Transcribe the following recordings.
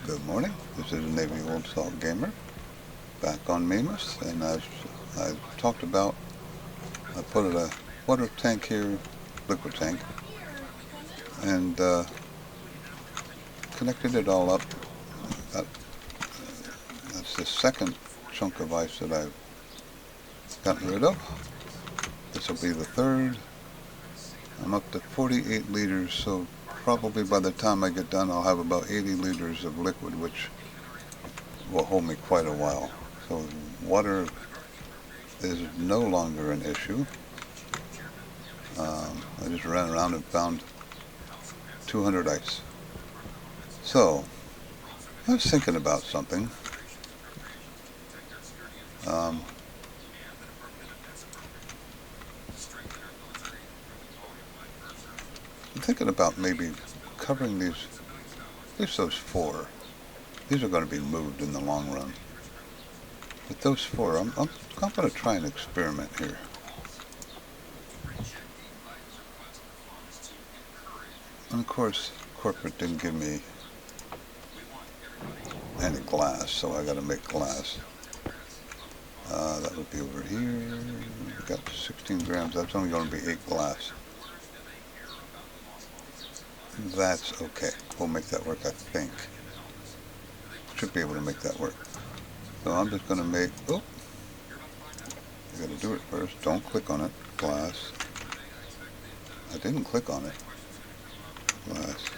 Good morning. This is Navy Old Salt Gamer back on Mimas, and as I talked about, I put a water tank here, liquid tank, and connected it all up. Got, that's the second chunk of ice that I've gotten rid of. This will be the third. I'm up to 48 liters, so probably by the time I get done I'll have about 80 liters of liquid, which will hold me quite a while. So water is no longer an issue. I just ran around and found 200 ice. So I was thinking about something. I'm thinking about maybe covering these, at least those four. These are going to be moved in the long run. But those four, I'm going to try an experiment here. And of course, corporate didn't give me any glass, so I got to make glass. That would be over here. Got 16 grams. That's only going to be 8 glass. That's okay. We'll make that work, I think. Should be able to make that work. So I'm just going to make, oh, I got to do it first. Don't click on it. Glass. I didn't click on it. Glass.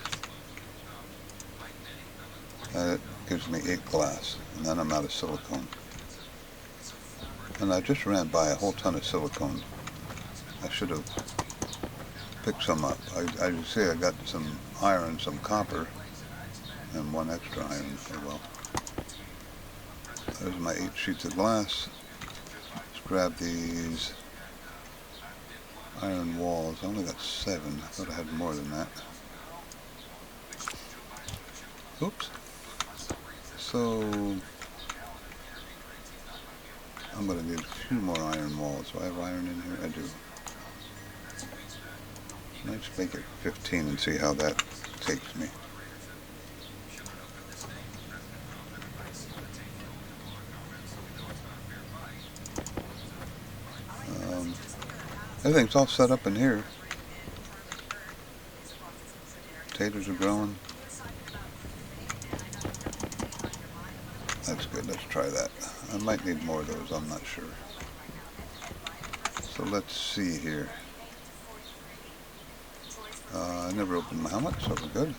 And it gives me 8 glass. And then I'm out of silicone. And I just ran by a whole ton of silicone. I should have picked some up. As you see, I got some iron, some copper, and 1 extra iron. Oh well. There's my 8 sheets of glass. Let's grab these iron walls. I only got 7. I thought I had more than that. Oops. So I'm going to need a few more iron walls. Do I have iron in here? I do. Let's make it 15 and see how that takes me. Everything's all set up in here. Potatoes are growing. That's good. Let's try that. I might need more of those. I'm not sure. So let's see here. I never opened my helmet, so we're good.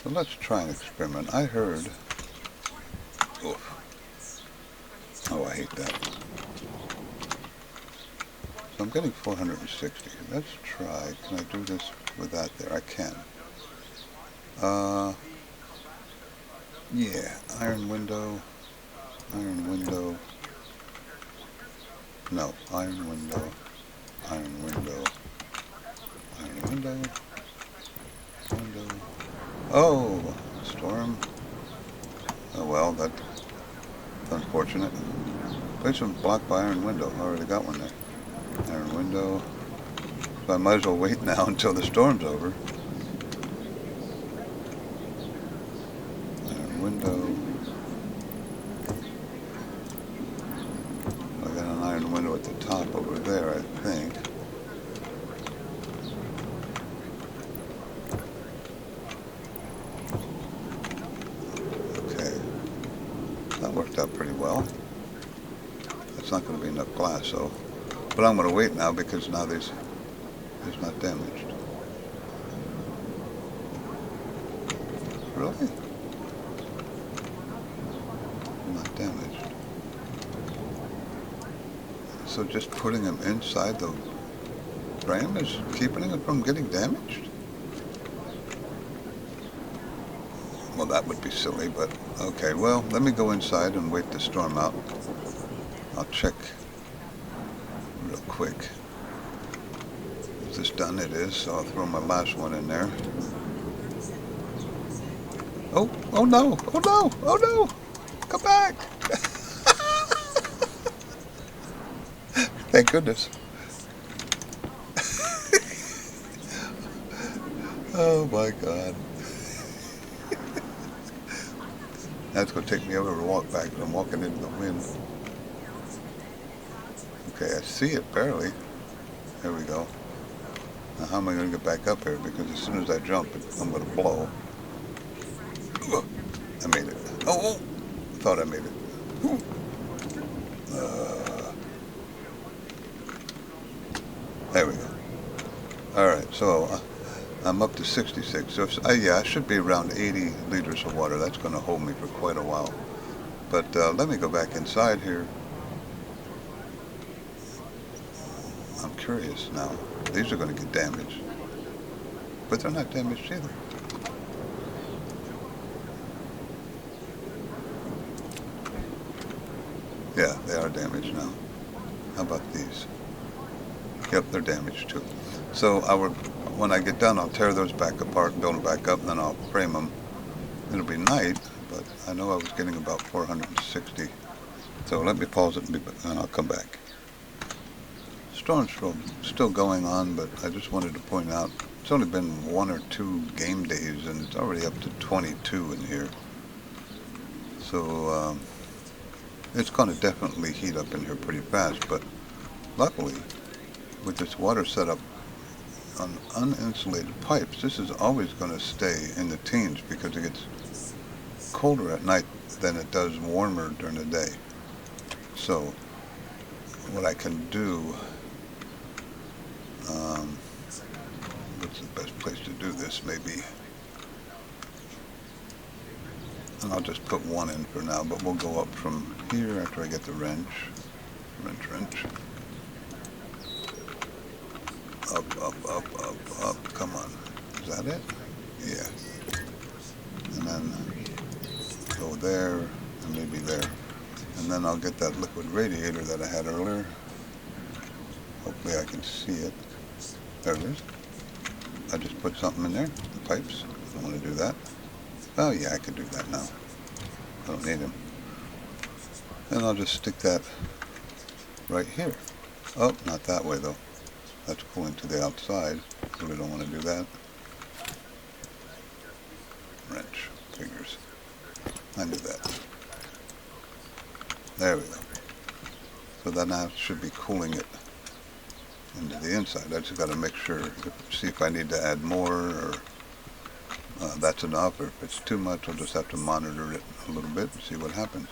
So let's try an experiment. I heard... Oof. Oh, I hate that. So I'm getting 460. Let's try. Can I do this with that there? I can. Yeah. Iron window. Iron window. No. Iron window. Iron window. Iron window. Window. Oh! Storm. Oh well, that's unfortunate. Place one blocked by iron window. I already got one there. Iron window. So I might as well wait now until the storm's over. Iron window. I got an iron window at the top over there, I think. Okay. That worked out pretty well. It's not going to be enough glass, so. But I'm going to wait now because now it's not damaged. Really? Not damaged. So just putting them inside the frame is keeping it from getting damaged? Well, that would be silly, but okay. Well, let me go inside and wait the storm out. I'll check real quick. Is this done? It is, so I'll throw my last one in there. Oh, oh no, oh no, oh no! Come back! Thank goodness. Oh my God. That's going to take me over to walk back, but I'm walking into the wind. Okay, I see it barely. There we go. Now how am I going to get back up here? Because as soon as I jump, I'm going to blow. I made it. Oh, I thought I made it. There we go. Alright, so I'm up to 66. So yeah, I should be around 80 liters of water. That's going to hold me for quite a while. But let me go back inside here. I'm curious now. These are going to get damaged. But they're not damaged either. Yeah, they are damaged now. How about these? Yep, they're damaged too. So when I get done, I'll tear those back apart and build them back up, and then I'll frame them. It'll be night, but I know I was getting about 460. So let me pause it and I'll come back. Storm's still going on, but I just wanted to point out it's only been 1 or 2 game days, and it's already up to 22 in here. So it's going to definitely heat up in here pretty fast, but luckily, with this water set up on uninsulated pipes, this is always going to stay in the teens because it gets colder at night than it does warmer during the day. So what I can do, what's the best place to do this maybe? And I'll just put 1 in for now, but we'll go up from here after I get the wrench. Wrench. Up, come on. Is that it? Yeah. And then go there, and maybe there. And then I'll get that liquid radiator that I had earlier. Hopefully I can see it. There it is. I just put something in there, the pipes. I want to do that. Oh yeah, I could do that now. I don't need them. And I'll just stick that right here. Oh, not that way though. That's pulling to the outside. Really don't want to do that. Wrench. Fingers. I knew that. There we go. So that now should be cooling it into the inside. I just got to make sure, see if I need to add more, or that's enough, or if it's too much, I'll just have to monitor it a little bit and see what happens.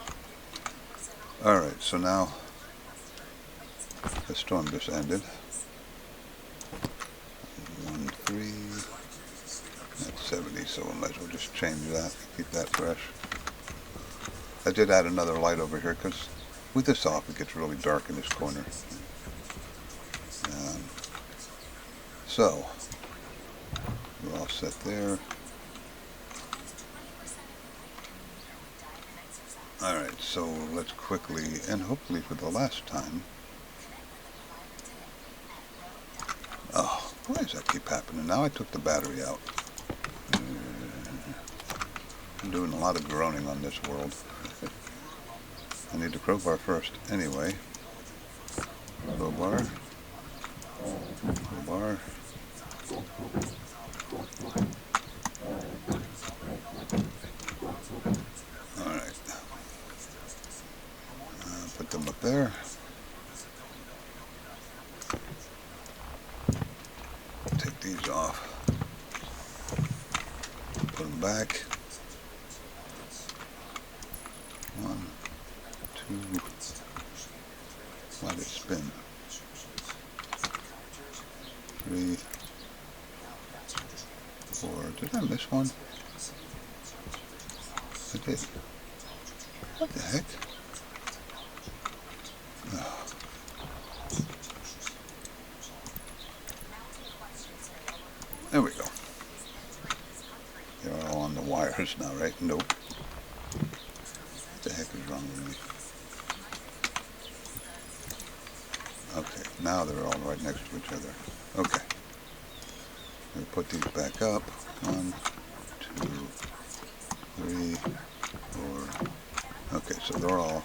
Alright, so now the storm just ended. 1-3, that's 70, so we might as well just change that, keep that fresh. I did add another light over here because with this off it gets really dark in this corner. So we're all set there. Alright, so let's quickly, and hopefully for the last time. Oh, why does that keep happening? Now I took the battery out. I'm doing a lot of groaning on this world. I need the crowbar first. Anyway. Crowbar. Alright. Put them up there. Take these off. Put them back. 1, 2. Let it spin. 3, 4. Did I miss one? I did. What the heck? Oh. There we go. They're all on the wires now, right? Nope. What the heck is wrong with me? Okay, now they're all right next to each other. Okay. We'll put these back up. 1, 2, 3, 4. Okay, so they're all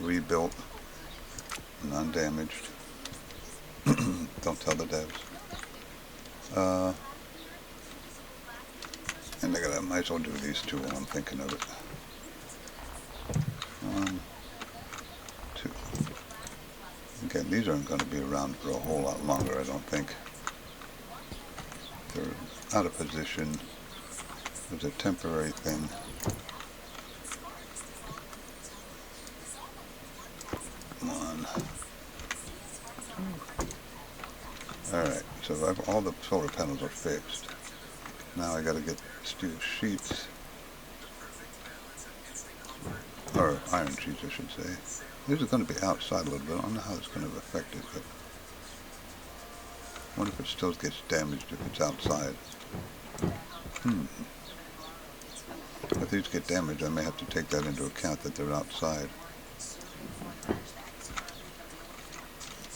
rebuilt and undamaged. Don't tell the devs. And I might as well do these two while I'm thinking of it. 1, 2. Okay, these aren't going to be around for a whole lot longer, I don't think. They're out of position. It's a temporary thing. Alright, so all the solar panels are fixed. Now I gotta get steel sheets, or iron sheets I should say. These are going to be outside a little bit. I don't know how it's going to affect it, but what if it still gets damaged if it's outside? If these get damaged, I may have to take that into account that they're outside.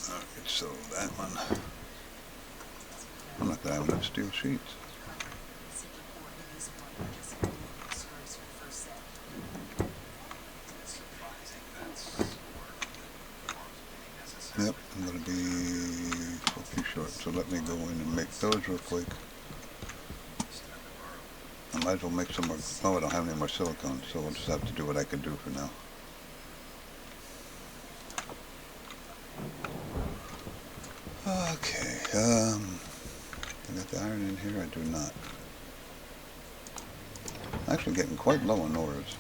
Alright, so that one. I'm not going to have enough steel sheets. Yep, I'm going to be too short, so let me go in and make those real quick. I might as well make some more. Oh, I don't have any more silicone, so we'll just have to do what I can do for now. Okay, I got the iron in here? I do not. I'm actually getting quite low on ores.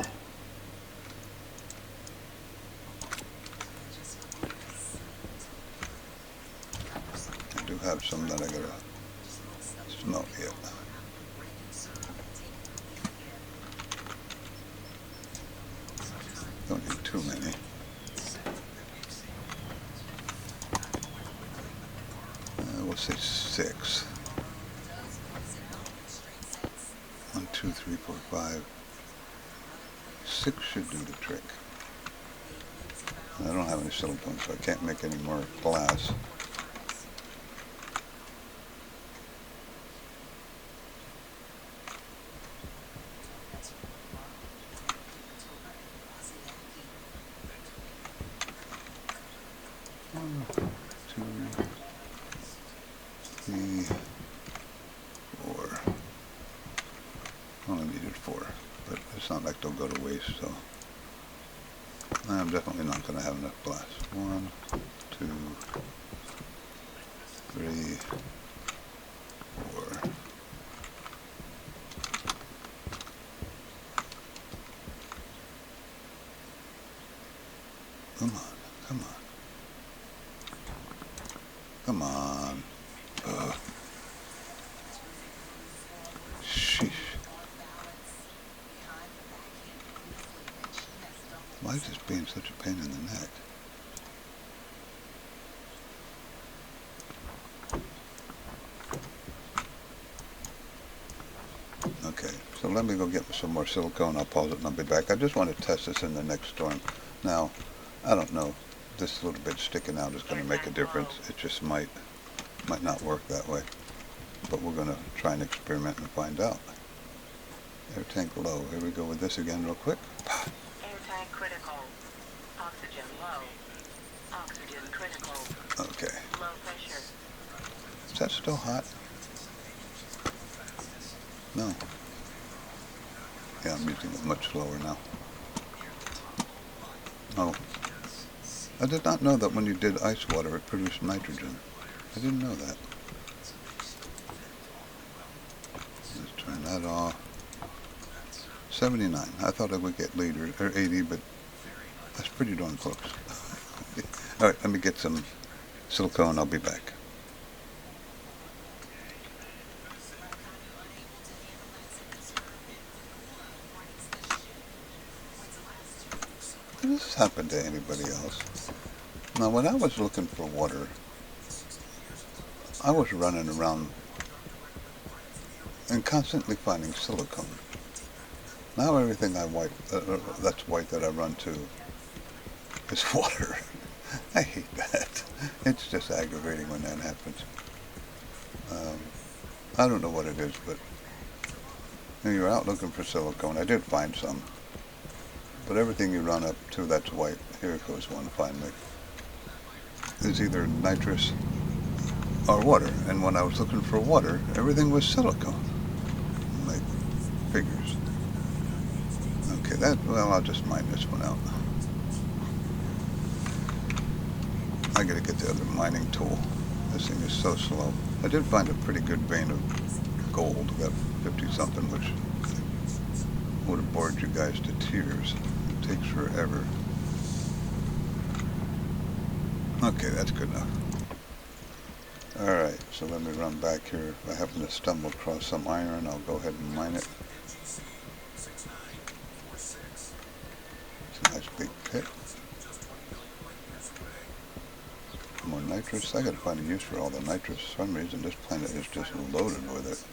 I do have some that I gotta smelt yet. Don't need too many. We'll say 6. 1, 2, 3, 4, 5. 6 should do the trick. I don't have any silicone, so I can't make any more glass. Only needed 4, but it's not like they'll go to waste, so I'm definitely not going to have enough glass. 1, 2, 3, 4. Come on, come on. Come on. Sheesh. Why is this being such a pain in the neck? Okay, so let me go get some more silicone. I'll pause it and I'll be back. I just want to test this in the next storm. Now, I don't know. This little bit sticking out is going to make a difference. It just might not work that way. But we're going to try and experiment and find out. Air tank low. Here we go with this again real quick. Air tank critical. Oxygen low. Oxygen critical. Okay. Low pressure. Is that still hot? No. Yeah, I'm using it much slower now. Oh. I did not know that when you did ice water it produced nitrogen. I didn't know that. Let's turn that off. 79. I thought I would get later, or 80, but that's pretty darn close. Alright, let me get some silicone. I'll be back. Has this happened to anybody else? Now, when I was looking for water, I was running around and constantly finding silicone. Now everything that's white that I run to is water. I hate that. It's just aggravating when that happens. I don't know what it is, but when you're out looking for silicone, I did find some. But everything you run up to that's white, here goes one finally, is either nitrous or water. And when I was looking for water, everything was silicone. I'm like, figures. Okay, well, I'll just mine this one out. I gotta get the other mining tool. This thing is so slow. I did find a pretty good vein of gold. Got 50 something, which would have bored you guys to tears. It takes forever. Okay, that's good enough. Alright, so let me run back here. If I happen to stumble across some iron, I'll go ahead and mine it. It's a nice big pit. More nitrous. I gotta find a use for all the nitrous. For some reason, this planet is just loaded with it.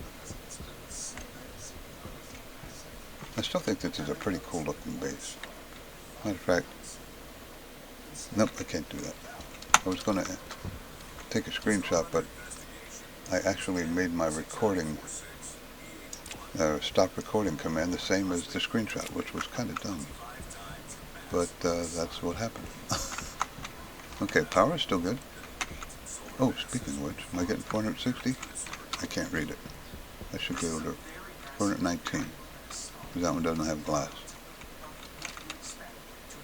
I still think this is a pretty cool looking base. Matter of fact, nope, I can't do that. I was gonna take a screenshot, but I actually made my recording, stop recording command the same as the screenshot, which was kind of dumb. But that's what happened. Okay, power is still good. Oh, speaking of which, am I getting 460? I can't read it. I should go to 419, because that one doesn't have glass.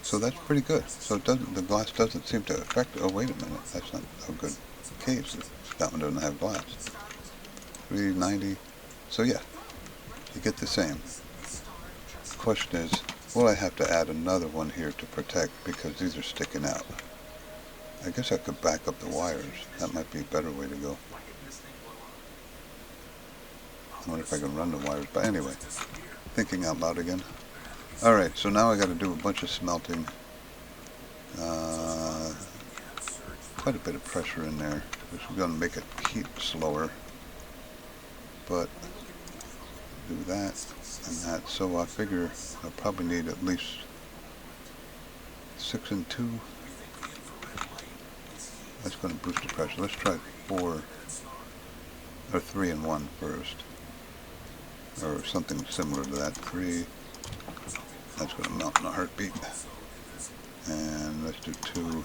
So that's pretty good. So it doesn't, the glass doesn't seem to affect it. Oh, wait a minute, that's not a good case. That one doesn't have glass. 390. So yeah, you get the same. The question is, will I have to add another one here to protect, because these are sticking out? I guess I could back up the wires. That might be a better way to go. I wonder if I can run the wires. But anyway, thinking out loud again. Alright, so now I got to do a bunch of smelting. Quite a bit of pressure in there, which is going to make it heat slower. But do that and that. So I figure I'll probably need at least 6 and 2. That's going to boost the pressure. Let's try 4 or 3 and 1 first, or something similar to that. 3. That's going to melt in a heartbeat. And let's do 2, and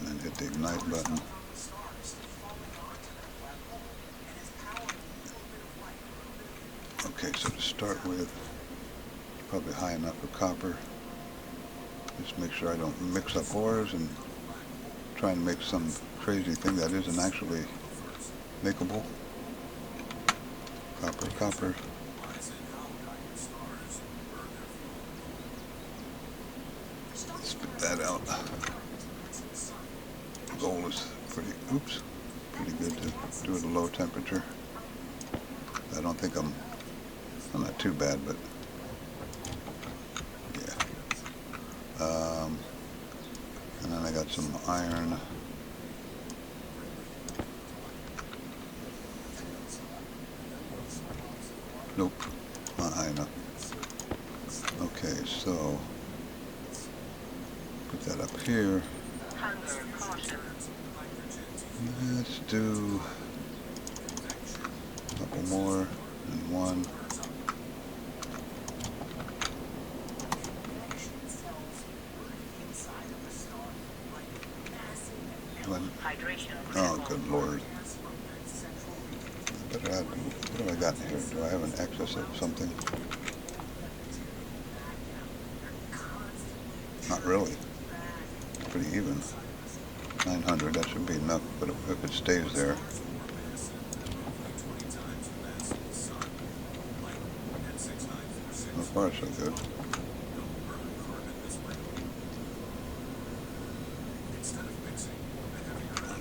then hit the ignite button. Okay, so to start with, probably high enough for copper. Just make sure I don't mix up ores and try and make some crazy thing that isn't actually makeable. Copper, copper. Spit that out. Gold is pretty good to do at a low temperature. I don't think I'm not too bad, but yeah. And then I got some iron. Nope, not high enough. Okay, so put that up here. Let's do a couple more and 1. Oh, good Lord. I better add, what have I got in here? Do I have an excess of something? Not really. Pretty even. 900, that should be enough, but if it stays there. So far, so good.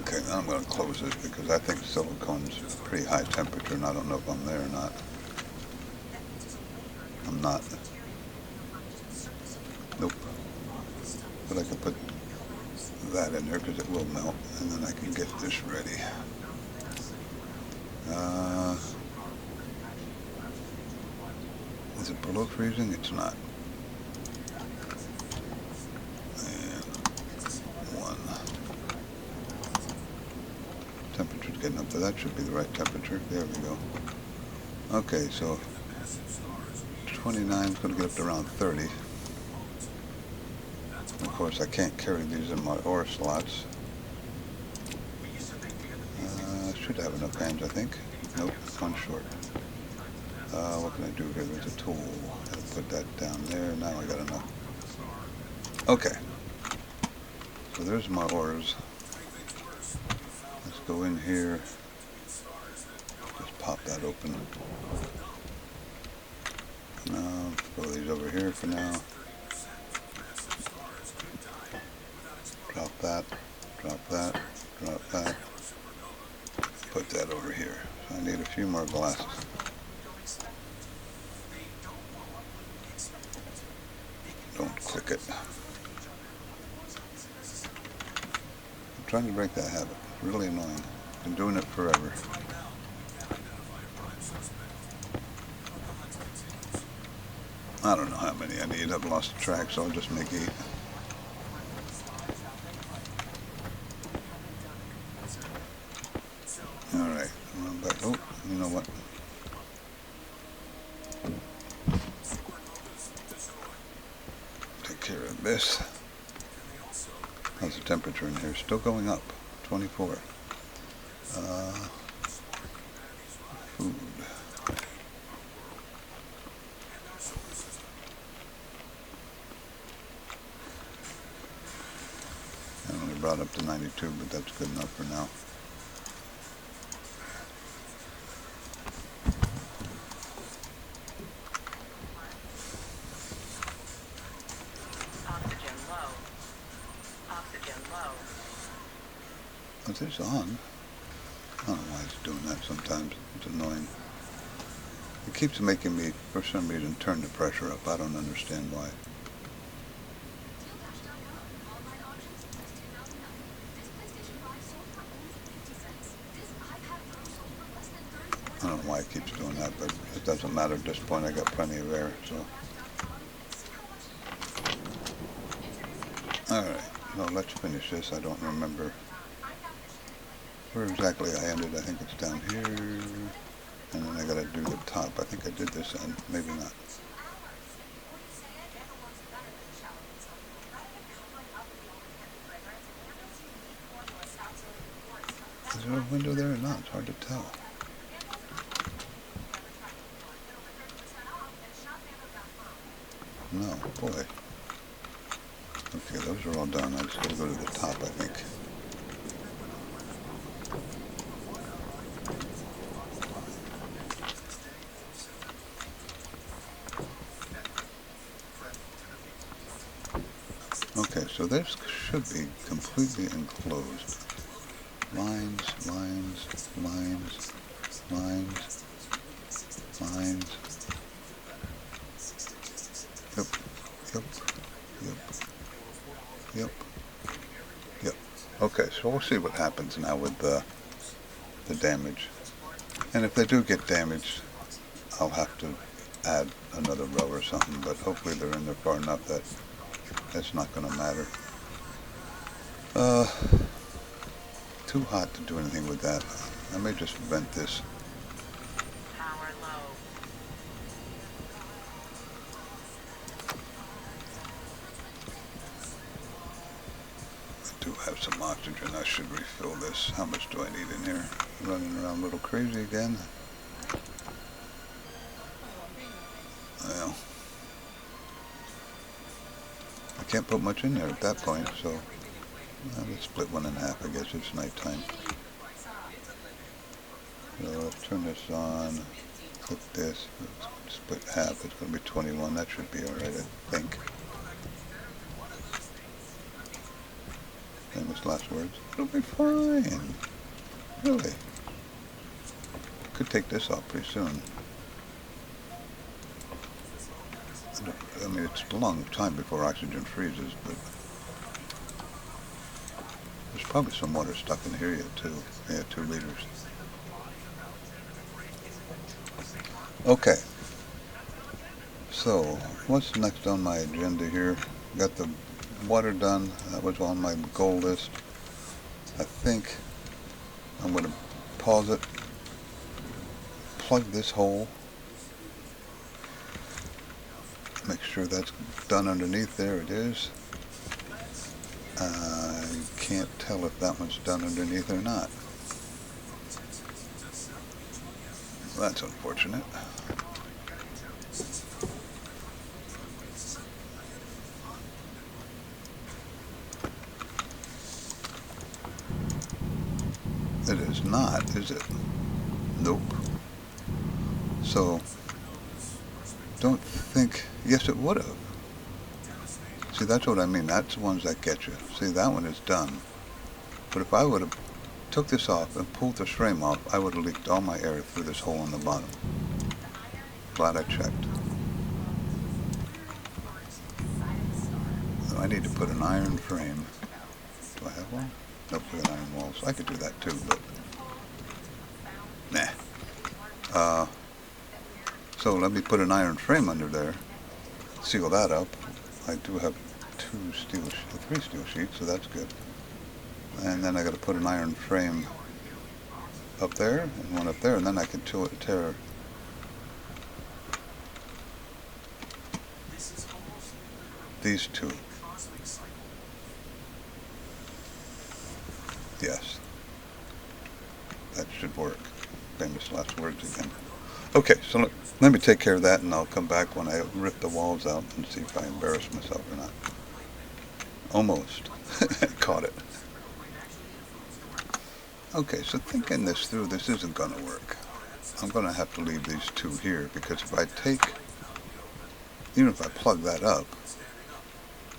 Okay, now I'm going to close this because I think silicone's pretty high temperature, and I don't know if I'm there or not. I'm not. Nope. But I can put that in there because it will melt, and then I can get this ready. Is it below freezing? It's not. And 1. Temperature's getting up to that. Should be the right temperature. There we go. Okay, so 29 is going to get up to around 30. Of course, I can't carry these in my ore slots. Should have enough hands, I think. Nope, 1 short. What can I do here? There's a tool. I'll put that down there. Now I got enough. Okay. So there's my ores. Let's go in here. Just pop that open. Now, throw these over here for now. Drop that, drop that, drop that. Put that over here. So I need a few more glasses. Don't click it. I'm trying to break that habit. It's really annoying. Been doing it forever. I don't know how many I need. I've lost track, so I'll just make 8. Alright, run back. Oh, you know what? Take care of this. How's the temperature in here? Still going up. 24. Food. I only brought up to 92, but that's good enough for now. Oxygen low. Oxygen low. Is this on? I don't know why it's doing that sometimes. It's annoying. It keeps making me, for some reason, turn the pressure up. I don't understand why. I don't know why it keeps doing that, but it doesn't matter at this point. I got plenty of air, so. Alright, well, let's finish this. I don't remember where exactly I ended. I think it's down here. And then I gotta do the top. I think I did this end. Maybe not. Is there a window there or not? It's hard to tell. No, boy. Okay, those are all done. I just gotta go to the top, I think. Okay, so this should be completely enclosed. Lines, lines, lines, lines, lines. Yep, yep, yep, yep, yep. Okay, so we'll see what happens now with the damage. And if they do get damaged, I'll have to add another row or something, but hopefully they're in there far enough that it's not going to matter. Too hot to do anything with that. I may just vent this. Power low. I do have some oxygen. I should refill this. How much do I need in here? Running around a little crazy again. Well, I can't put much in there at that point, so let's split one in half. I guess it's nighttime. So let's turn this on. Click this. Let's split half. It's going to be 21. That should be alright, I think. Famous last words. It'll be fine. Really. Could take this off pretty soon. I mean, it's a long time before oxygen freezes, but there's probably some water stuck in here yet too. Yeah, 2 liters. Okay. So, what's next on my agenda here? Got the water done. That was on my goal list. I think I'm going to pause it, plug this hole, make sure that's done underneath. There it is. I can't tell if that one's done underneath or not. That's unfortunate. is it? Nope. So, don't think, yes it would have. See, that's what I mean. That's the ones that get you. See, that one is done. But if I would have took this off and pulled this frame off, I would have leaked all my air through this hole in the bottom. Glad I checked. So I need to put an iron frame. Do I have one? Nope, with iron walls. I could do that too, but nah. So let me put an iron frame under there, seal that up. I do have three steel sheets, so that's good. And then I got to put an iron frame up there and one up there, and then I can tear. These two. Yes. That should work. Famous last words again. Okay, so let me take care of that, and I'll come back when I rip the walls out and see if I embarrass myself or not. Almost. Caught it. Okay, so thinking this through, this isn't going to work. I'm going to have to leave these two here, because if I take, even if I plug that up,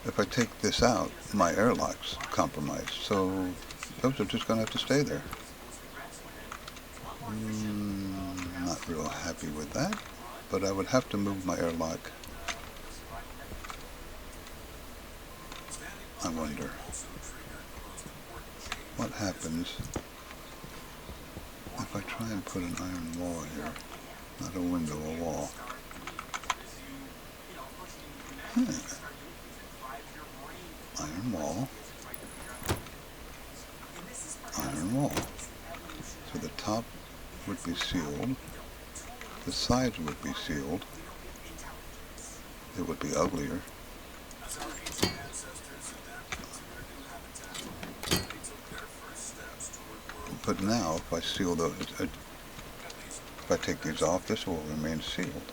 if I take this out, my airlock's compromised. So those are just going to have to stay there. Not real happy with that, but I would have to move my airlock. I wonder what happens if I try and put an iron wall here. Not a window, a wall. Iron wall. Iron wall. So the top would be sealed. The sides would be sealed. It would be uglier. But now, if I seal those, if I take these off, this will remain sealed.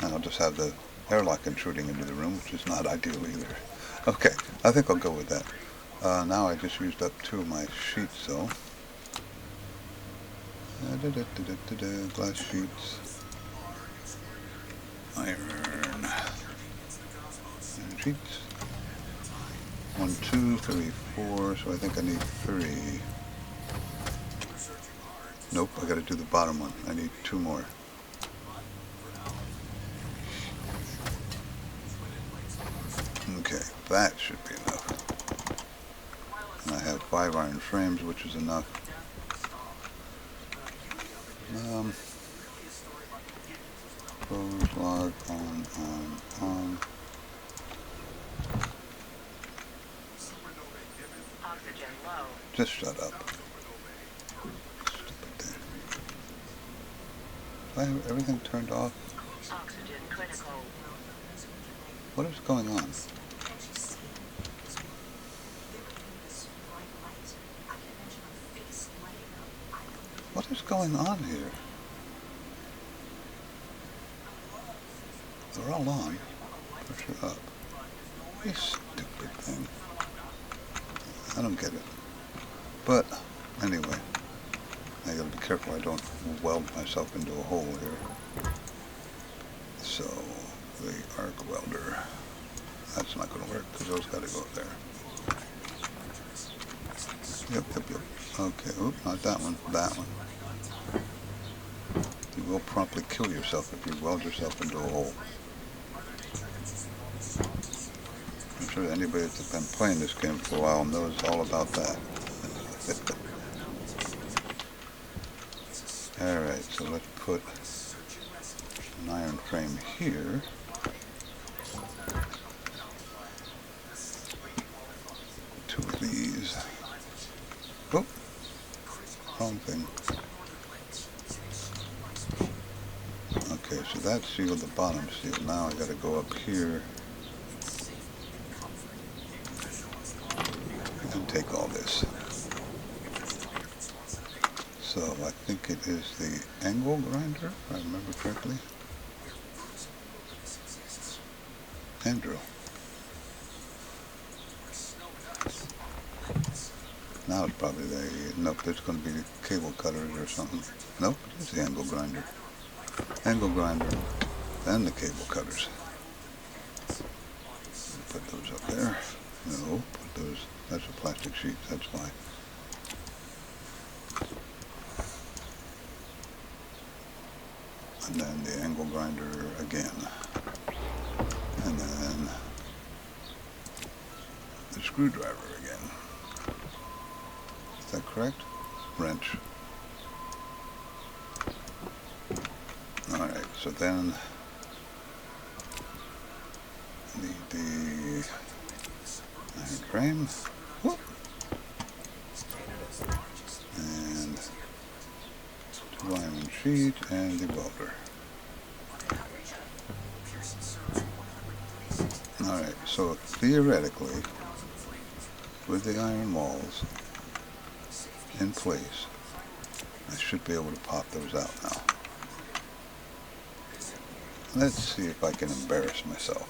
And I'll just have the airlock intruding into the room, which is not ideal either. Okay, I think I'll go with that. Now I just used up two of my sheets, though. Glass sheets. Iron sheets. 1, 2, 3, 4, so I think I need 3. Nope, I gotta do the bottom one. I need 2 more. Okay, that should be enough. And I have 5 iron frames, which is enough. Close, log, on. Oxygen low. Just shut up. Stupid thing. Do I have everything turned off? Oxygen critical. What is going on? What is going on here? They're all on. Pressure up. This stupid thing. I don't get it. But, anyway. I gotta be careful I don't weld myself into a hole here. So, the arc welder. That's not gonna work, because those gotta go there. Yep. Okay, oop, not that one, that one. You will promptly kill yourself if you weld yourself into a hole. I'm sure anybody that's been playing this game for a while knows all about that. Alright, so let's put an iron frame here. Two of these. Oh, wrong thing. Okay, so that sealed the bottom seal. Now I gotta go up here and take all this. So I think it is the angle grinder, if I remember correctly. Hand drill. Now it's probably the, nope, there's going to be cable cutters or something. Nope, it's the angle grinder. Angle grinder, and the cable cutters. Put those up there. No, put those, that's a plastic sheet, that's why. And then the angle grinder again. And then the screwdriver again. Is that correct? Wrench. Alright, so then need the iron frame. Whoop. And two iron sheet and the welder. Alright, so theoretically, with the iron walls in place, I should be able to pop those out now. Let's see if I can embarrass myself.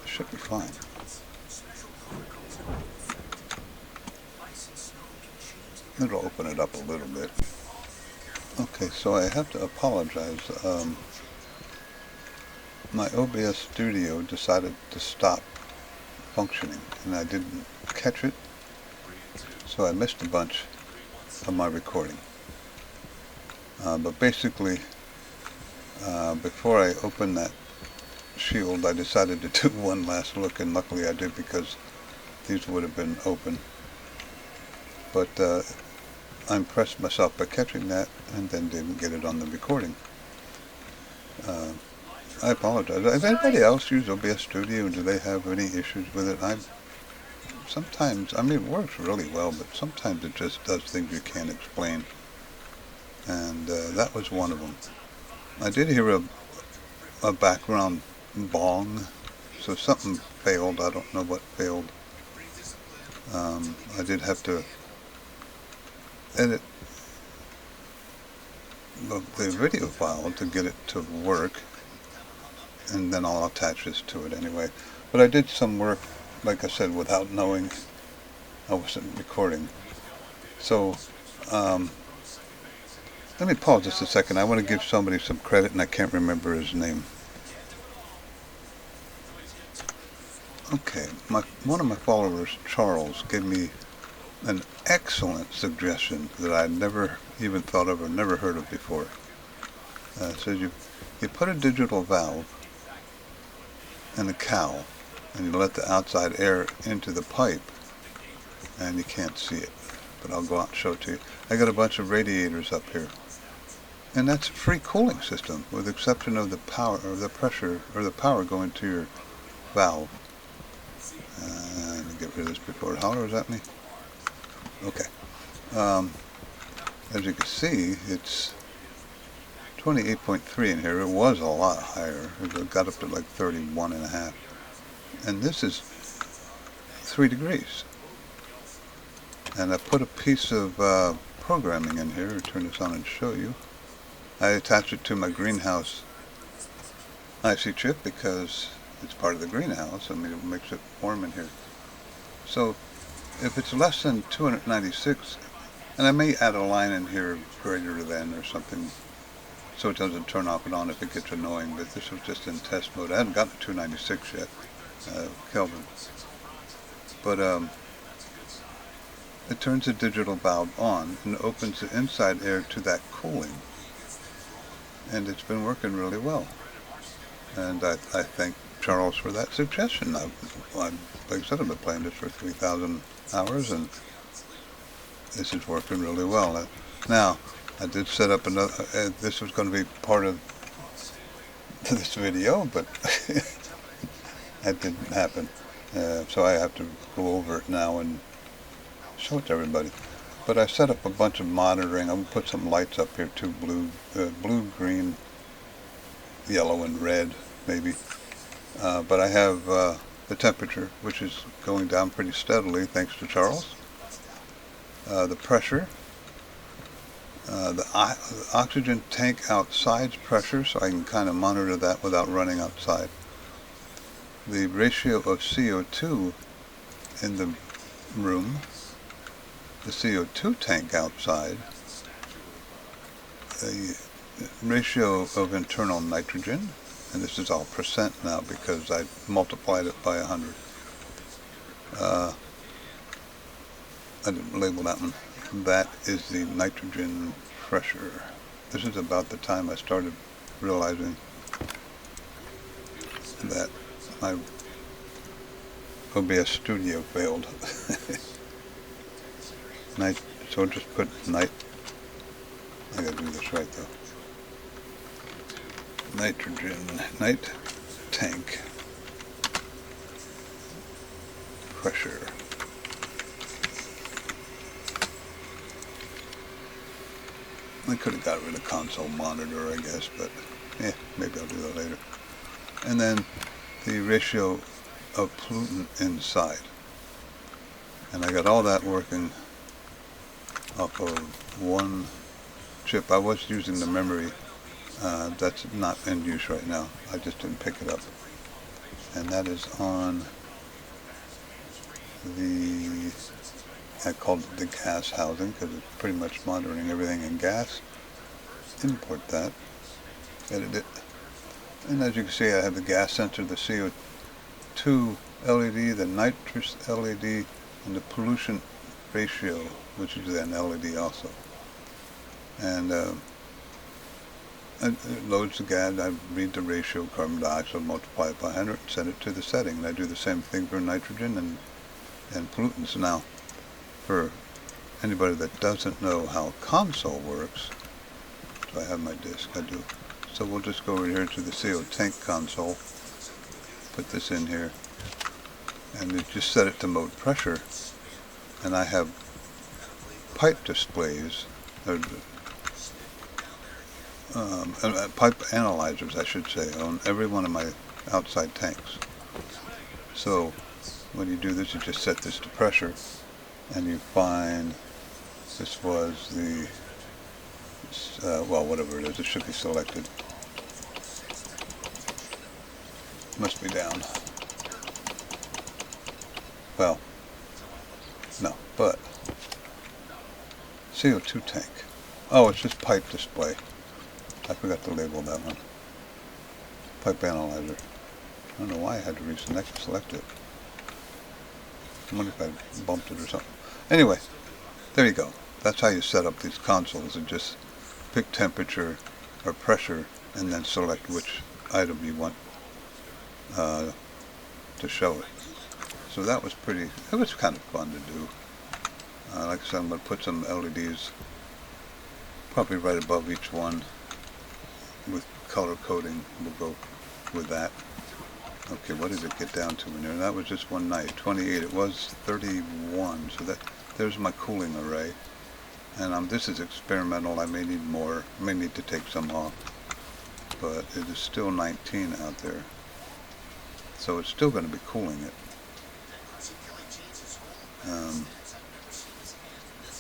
Should be fine. It'll open it up a little bit. Okay, so I have to apologize. My OBS Studio decided to stop functioning, and I didn't catch it, so I missed a bunch of my recording. But basically, before I opened that shield, I decided to do one last look, and luckily I did, because these would have been open. But I impressed myself by catching that, and then didn't get it on the recording. I apologize. Does anybody else use OBS Studio? Do they have any issues with it? Sometimes, I mean, it works really well, but sometimes it just does things you can't explain. And that was one of them. I did hear a background bong, so something failed. I don't know what failed. I did have to edit the video file to get it to work, and then I'll attach this to it anyway. But I did some work, like I said, without knowing I wasn't recording. So let me pause just a second. I want to give somebody some credit, and I can't remember his name. Okay, one of my followers, Charles, gave me an excellent suggestion that I'd never even thought of or never heard of before. It says you put a digital valve in a cowl, and you let the outside air into the pipe, and you can't see it, but I'll go out and show it to you. I got a bunch of radiators up here, and that's a free cooling system, with the exception of the power or the pressure or the power going to your valve. Let me get rid of this before it hollers at me. Okay. As you can see, it's 28.3 in here. It was a lot higher. It got up to like 31.5. And this is 3 degrees. And I put a piece of programming in here. I'll turn this on and show you. I attach it to my greenhouse IC chip because it's part of the greenhouse. I mean, it makes it warm in here. So if it's less than 296, and I may add a line in here greater than or something, so it doesn't turn off and on if it gets annoying, but this was just in test mode. I haven't gotten to 296 yet, Kelvin. But it turns the digital valve on and opens the inside air to that cooling. And it's been working really well. And I thank Charles for that suggestion. Like I said, I've been playing this for 3,000 hours, and this is working really well. Now, I did set up another, this was going to be part of this video, but that didn't happen. So I have to go over it now and show it to everybody. But I set up a bunch of monitoring. I'm going to put some lights up here too, blue, green, yellow, and red, maybe. But I have the temperature, which is going down pretty steadily, thanks to Charles. The pressure, the oxygen tank outside's pressure, so I can kind of monitor that without running outside. the ratio of CO2 in the room, the CO2 tank outside, the ratio of internal nitrogen, and this is all percent now because I multiplied it by 100. I didn't label that one. That is the nitrogen pressure. This is about the time I started realizing that my OBS studio failed. So just put I gotta do this right though. Nitrogen, tank pressure. I could have got rid of console monitor, I guess, but maybe I'll do that later. And then the ratio of pollutant inside. And I got all that working off of one chip. I was using the memory. That's not in use right now. I just didn't pick it up. And that is on I called it the gas housing because it's pretty much monitoring everything in gas. Import that. Edit it. And as you can see, I have the gas sensor, the CO2 LED, the nitrous LED, and the pollution ratio, which is an LED also. And it loads the gas. I read the ratio, carbon dioxide, multiply it by 100, set it to the setting. And I do the same thing for nitrogen and pollutants. Now, for anybody that doesn't know how console works, do I have my disk? I do. So we'll just go over here to the CO tank console, put this in here, and just set it to mode pressure. And I have pipe displays, or pipe analyzers, I should say, on every one of my outside tanks. So when you do this, you just set this to pressure, and you find this was the well, whatever it is, it should be selected. Must be down. Well, no, but CO2 tank. Oh, it's just pipe display. I forgot to label that one. Pipe analyzer. I don't know why I had to select it. I wonder if I bumped it or something. Anyway, there you go. That's how you set up these consoles. And just pick temperature or pressure and then select which item you want to show it. So that was it was kind of fun to do. Like I said, I'm going to put some LEDs probably right above each one with color coding. We'll go with that. Okay, what did it get down to in there? That was just one night, 28. It was 31, so there's my cooling array. And this is experimental. I may need more. I may need to take some off. But it is still 19 out there. So it's still going to be cooling it.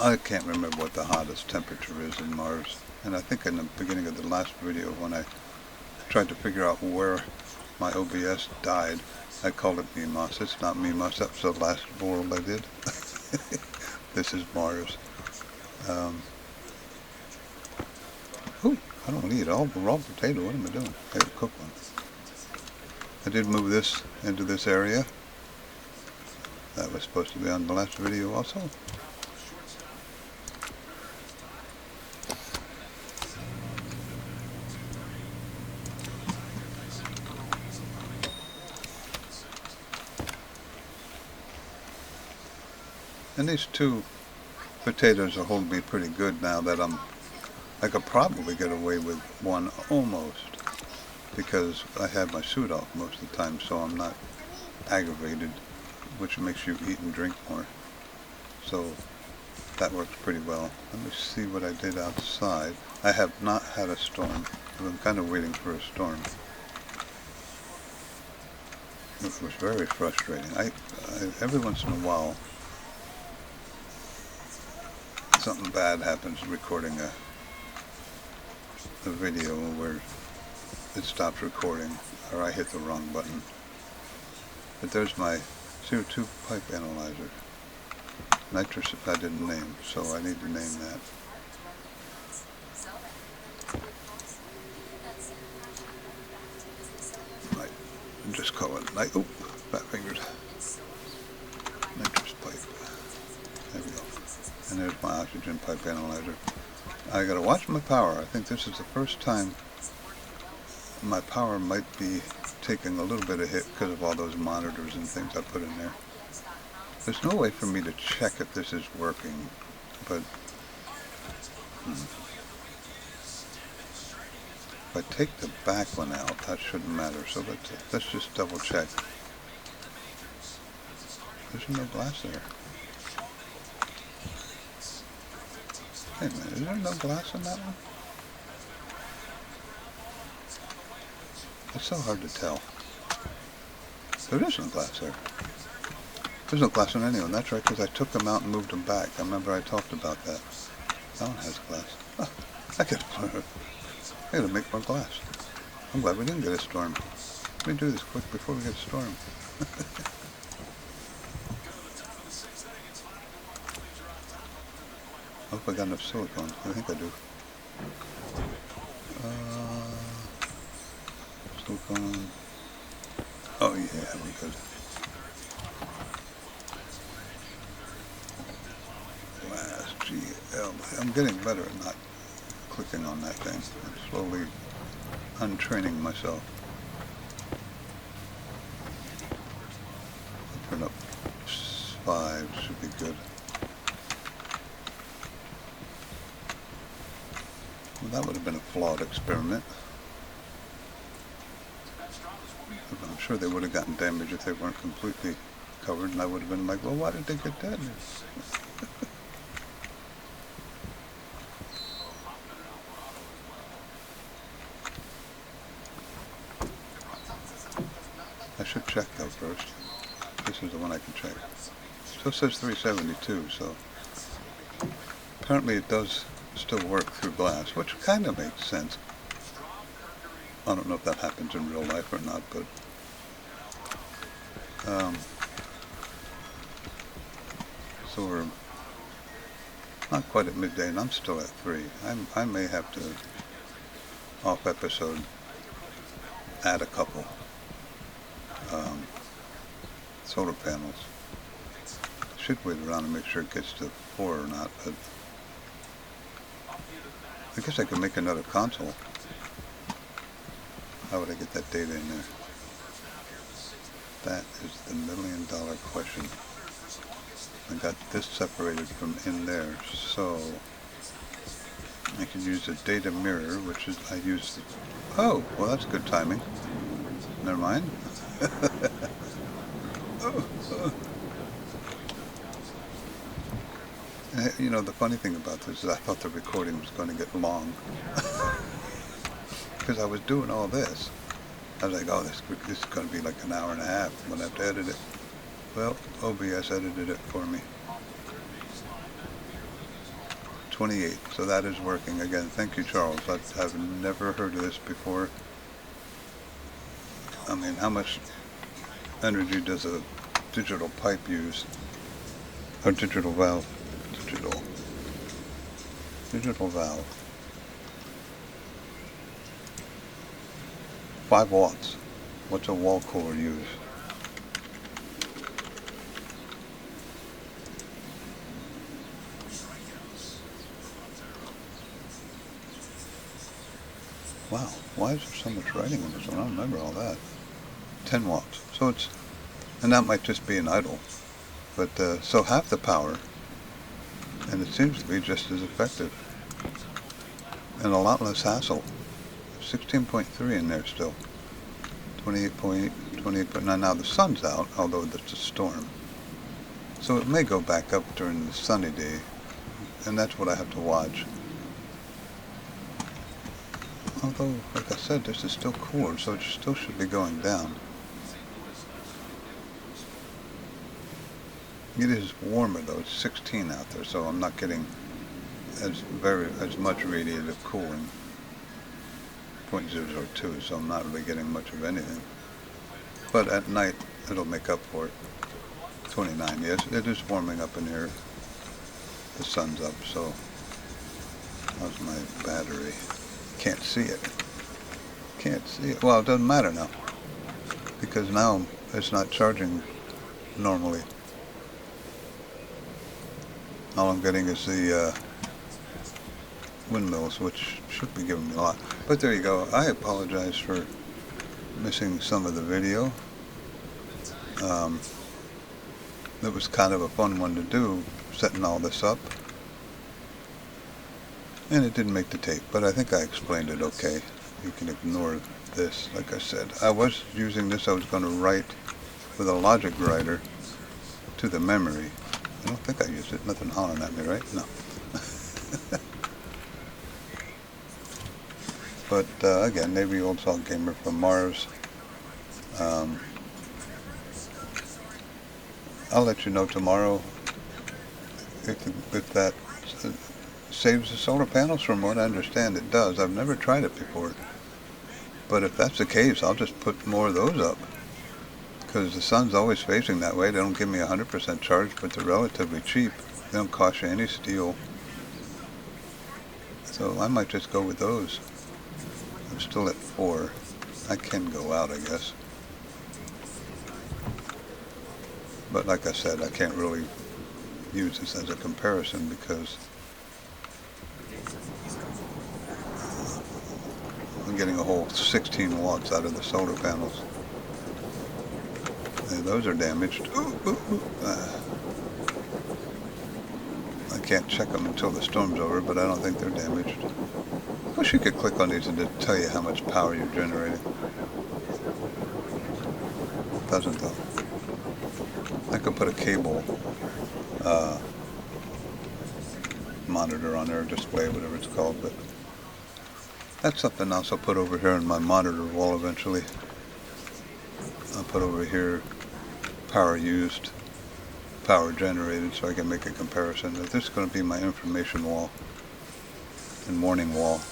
I can't remember what the hottest temperature is in Mars. And I think in the beginning of the last video when I tried to figure out where my OBS died, I called it Mimas. It's not Mimas. That was the last world I did. This is Mars. Ooh, I don't need all the raw potato. What am I doing? I gotta cook one. I did move this into this area. That was supposed to be on the last video also. And these two potatoes are holding me pretty good now that I could probably get away with one almost, because I have my suit off most of the time, so I'm not aggravated, which makes you eat and drink more. So that works pretty well. Let me see what I did outside. I have not had a storm. I'm kind of waiting for a storm. It was very frustrating. I every once in a while, something bad happens recording a video where it stops recording, or I hit the wrong button. But there's my CO2 pipe analyzer. Nitrous I didn't name, so I need to name that. Might just call it fat fingers. Nitrous pipe. There we go. And there's my oxygen pipe analyzer. I gotta watch my power. I think this is the first time my power might be taking a little bit of hit because of all those monitors and things I put in there. There's no way for me to check if this is working, but if I take the back one out, that shouldn't matter. So let's just double check. There's no glass there. Hey man, is there no glass in that one? It's so hard to tell. There is no glass there. There's no glass in anyone. That's right, because I took them out and moved them back. I remember I talked about that. That one has glass. Oh, I gotta make more glass. I'm glad we didn't get a storm. Let me do this quick before we get a storm. I hope I got enough silicone. I think I do. Silicone. Oh yeah, we're good. Glass GL. I'm getting better at not clicking on that thing. I'm slowly untraining myself. Open up 5 should be good. Well, that would have been a flawed experiment. I'm sure they would have gotten damaged if they weren't completely covered, and I would have been like, well, why did they get damaged? I should check though first. This is the one I can check. Still says 372, so apparently it does still work through glass, which kind of makes sense. I don't know if that happens in real life or not, but so we're not quite at midday, and I'm still at 3. I may have to off episode add a couple solar panels. Should wait around and make sure it gets to 4 or not, but I guess I could make another console. How would I get that data in there? That is the $1,000,000 question. I got this separated from in there, so I can use the data mirror, which is I use the, oh, well that's good timing. Never mind. You know, the funny thing about this is I thought the recording was going to get long. Because I was doing all this. I was like, oh, this is going to be like an hour and a half. I'm going to have to edit it. Well, OBS edited it for me. 28, so that is working. Again, thank you, Charles. I've never heard of this before. I mean, how much energy does a digital pipe use? Or digital valve? Digital valve. 5 watts. What's a wall cooler use? Wow, why is there so much writing in this one? I don't remember all that. 10 watts. So it's, and that might just be an idle. But, so half the power, and it seems to be just as effective. And a lot less hassle. 16.3 in there still. 28.8, 28.9. Now the sun's out, although it's a storm. So it may go back up during the sunny day, and that's what I have to watch. Although, like I said, this is still cooler, so it still should be going down. It is warmer though, it's 16 out there, so I'm not getting as much radiative cooling. 0.002, so I'm not really getting much of anything. But at night, it'll make up for it. 29, yes, it is warming up in here. The sun's up, so how's my battery? Can't see it. Can't see it. Well, it doesn't matter now, because now it's not charging normally. All I'm getting is the windmills, which should be giving me a lot. But there you go. I apologize for missing some of the video. It was kind of a fun one to do, setting all this up. And it didn't make the tape, but I think I explained it okay. You can ignore this, like I said. I was using this, I was going to write with a logic writer to the memory. I don't think I used it. Nothing hollering at me, right? No. But again, Navy Old Salt Gamer from Mars. I'll let you know tomorrow if that saves the solar panels. From what I understand, it does. I've never tried it before. But if that's the case, I'll just put more of those up. Because the sun's always facing that way. They don't give me 100% charge, but they're relatively cheap. They don't cost you any steel. So I might just go with those. I'm still at 4. I can go out, I guess. But like I said, I can't really use this as a comparison because I'm getting a whole 16 watts out of the solar panels. And those are damaged. I can't check them until the storm's over, but I don't think they're damaged. I wish you could click on these and it'd tell you how much power you're generating. It doesn't though. I could put a cable monitor on there, display, whatever it's called, but that's something else I'll put over here on my monitor wall eventually. I'll put over here power used, power generated, so I can make a comparison. This is going to be my information wall and warning wall.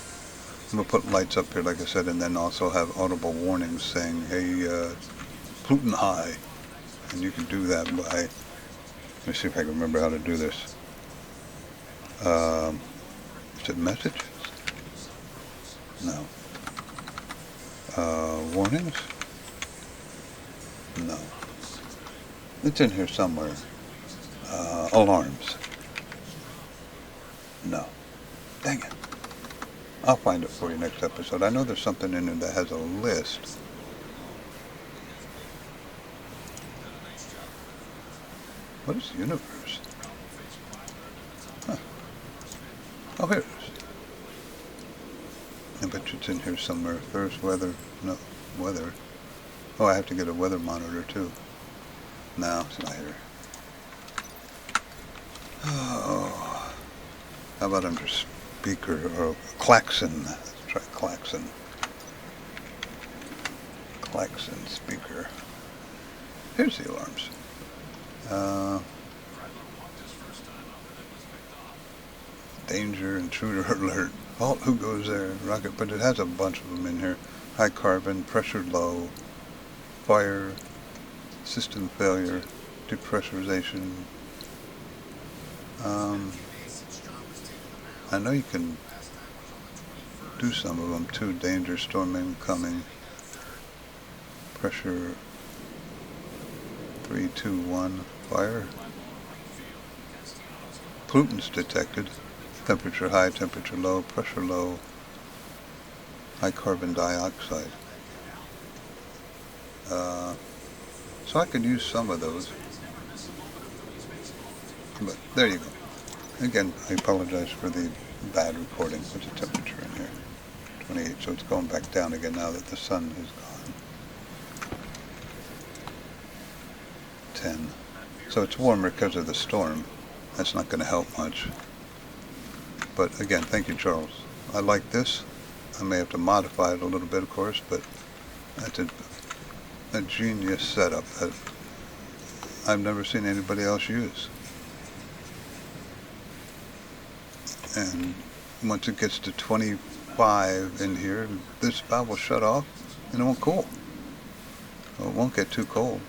I'm going to put lights up here, like I said, and then also have audible warnings saying, hey, pollutant high. And you can do that by, let me see if I can remember how to do this. Is it messages? No. Warnings? No. It's in here somewhere. Alarms? No. Dang it. I'll find it for you next episode. I know there's something in there that has a list. What is the universe? Huh. Oh, here it is. I bet you it's in here somewhere. First weather. No, weather. Oh, I have to get a weather monitor too. No, it's not here. Oh. How about under speaker or klaxon? Let's try klaxon. Klaxon speaker. Here's the alarms. Danger, intruder alert. Halt, who goes there? Rocket, but it has a bunch of them in here. High carbon, pressure low, fire, system failure, depressurization. I know you can do some of them too. Danger, storm incoming, pressure 3, 2, 1, fire. Pollutants detected. Temperature high, temperature low, pressure low, high carbon dioxide. So I could use some of those. But there you go. Again, I apologize for the bad recording. What's the temperature in here? 28, so it's going back down again now that the sun is gone. 10. So it's warmer because of the storm. That's not going to help much. But again, thank you, Charles. I like this. I may have to modify it a little bit, of course, but that's a genius setup that I've never seen anybody else use. And once it gets to 25 in here, this valve will shut off and it won't cool. Well, it won't get too cold.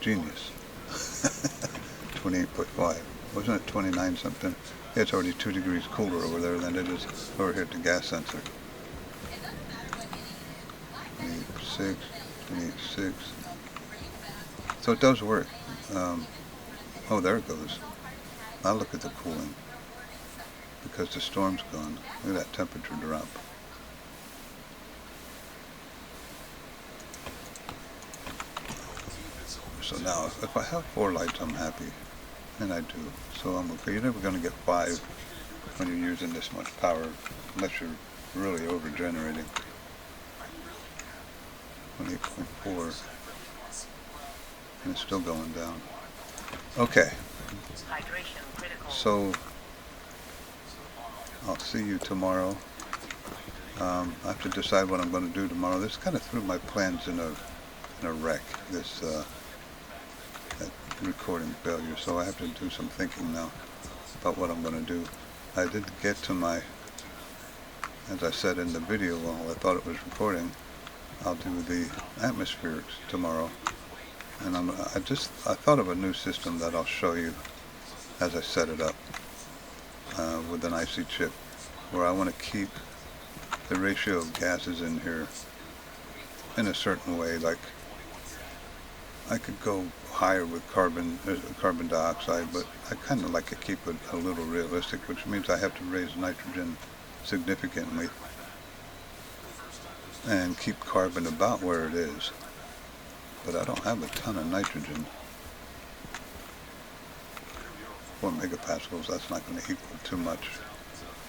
Genius. 28.5. Wasn't it 29 something? Yeah, it's already 2 degrees cooler over there than it is over here at the gas sensor. 28.6, 28.6. So it does work. Oh, there it goes. Now look at the cooling. Because the storm's gone. Look at that temperature drop. So now, if I have 4 lights, I'm happy. And I do. So I'm okay. You're never going to get 5 when you're using this much power, unless you're really over-generating. 28.4. And it's still going down. Okay. Hydration critical. So, I'll see you tomorrow. I have to decide what I'm going to do tomorrow. This kind of threw my plans in a wreck, this recording failure, so I have to do some thinking now about what I'm going to do. I did get to my, as I said in the video while I thought it was recording, I'll do the atmospherics tomorrow. And I thought of a new system that I'll show you as I set it up with an IC chip, where I want to keep the ratio of gases in here in a certain way. Like I could go higher with carbon dioxide, but I kind of like to keep it a little realistic, which means I have to raise nitrogen significantly and keep carbon about where it is. But I don't have a ton of nitrogen. 4 megapascals, that's not going to equal too much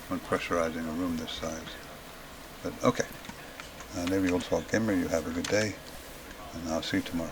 when pressurizing a room this size. But okay, there we go, Gamer. You have a good day, and I'll see you tomorrow.